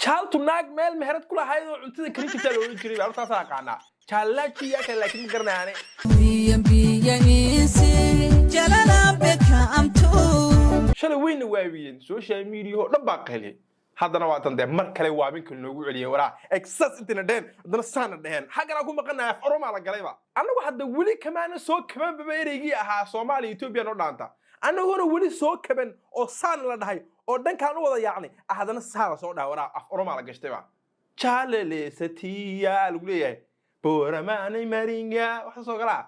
jaaltu naag meel meherad kula haydo cuntada karin jirta loo oran jiray horta saa qaana jaalaaji yaa kale laakiin garnaane shalay weyna waabiyeen social media oo dhan baa qaliyay haddana waa tan mar kale waabinka loogu celiyay waraa excess intina dheen haddana saana dheen xagana ku maqanaay Oromo la galayba anagu hadda wali kamaana soo kaban babeereygii ahaa Soomaaliya Ethiopia oo dhaanta anaguna wali soo kaban oo saan la dhahay oo dhankaan u wada yaacnay haddana saana soo dhaawara Oromo la gashtayba jaalale satiya lagu leeyahay booramaanay maringa waxa soo galaa